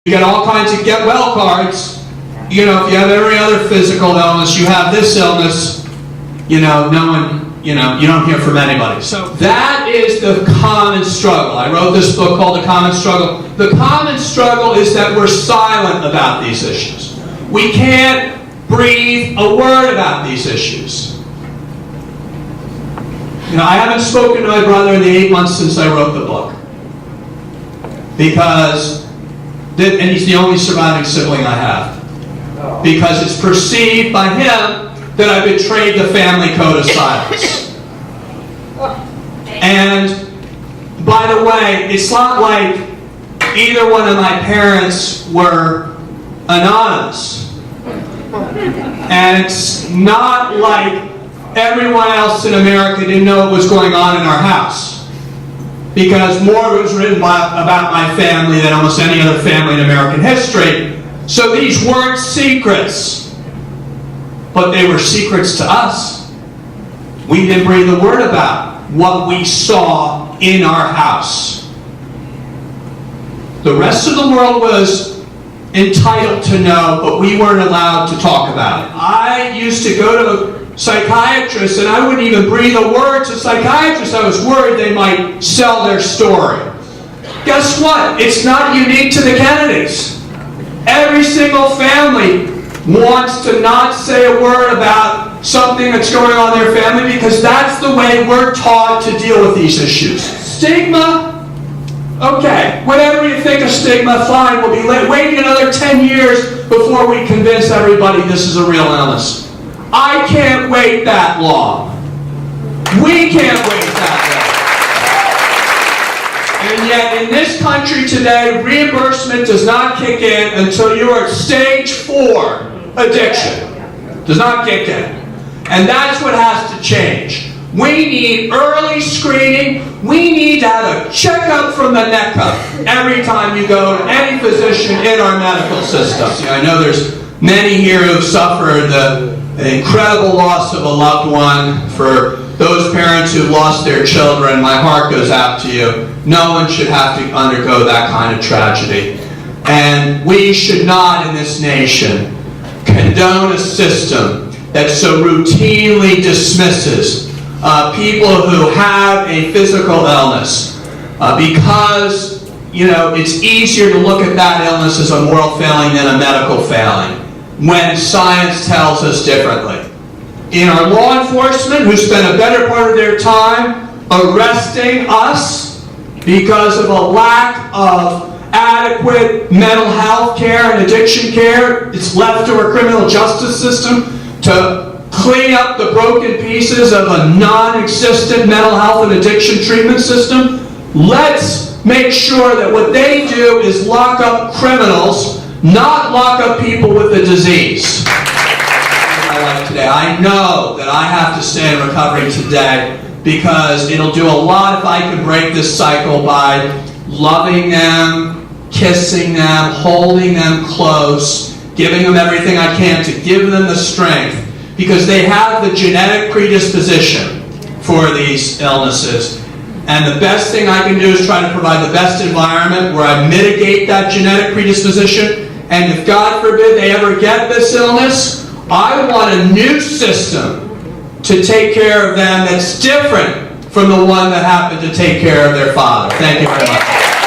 You got all kinds of get well cards. You know, if you have every other physical illness, you have this illness, you know, no one, you know, you don't hear from anybody. So that is the common struggle. I wrote this book called The Common Struggle. The common struggle is that we're silent about these issues. We can't breathe a word about these issues. You know, I haven't spoken to my brother in the 8 months since I wrote the book. Because, and he's the only surviving sibling I have. Because it's perceived by him that I betrayed the family code of silence. And, by the way, it's not like either one of my parents were anonymous. And it's not like everyone else in America didn't know what was going on in our house. Because more was written about my family than almost any other family in American history. So these weren't secrets. But they were secrets to us. We didn't breathe a word about what we saw in our house. The rest of the world was entitled to know, but we weren't allowed to talk about it. I used to go to psychiatrists, and I wouldn't even breathe a word to psychiatrists. I was worried they might sell their story. Guess what? It's not unique to the Kennedys. Every single family wants to not say a word about something that's going on in their family because that's the way we're taught to deal with these issues. Stigma? Okay, whatever you think of stigma, fine. We'll be waiting another 10 years before we convince everybody this is a real illness. I can't wait that long. We can't wait that long. And yet, in this country today, reimbursement does not kick in until you are at stage 4 addiction. Does not kick in. And that's what has to change. We need early screening. We need to have a checkup from the neck up every time you go to any physician in our medical system. See, I know there's many here who've suffered the incredible loss of a loved one. For those parents who've lost their children, my heart goes out to you. No one should have to undergo that kind of tragedy. And we should not, in this nation, condone a system that so routinely dismisses people who have a physical illness because, you know, it's easier to look at that illness as a moral failing than a medical failing when science tells us differently. In our law enforcement, who spend a better part of their time arresting us because of a lack of adequate mental health care and addiction care, it's left to our criminal justice system to clean up the broken pieces of a non-existent mental health and addiction treatment system. Let's make sure that what they do is lock up criminals, not lock up people with the disease. Today, I know that I have to stay in recovery today because it'll do a lot if I can break this cycle by loving them, kissing them, holding them close, giving them everything I can to give them the strength, because they have the genetic predisposition for these illnesses. And the best thing I can do is try to provide the best environment where I mitigate that genetic predisposition. And if, God forbid, they ever get this illness, I want a new system to take care of them that's different from the one that happened to take care of their father. Thank you very much.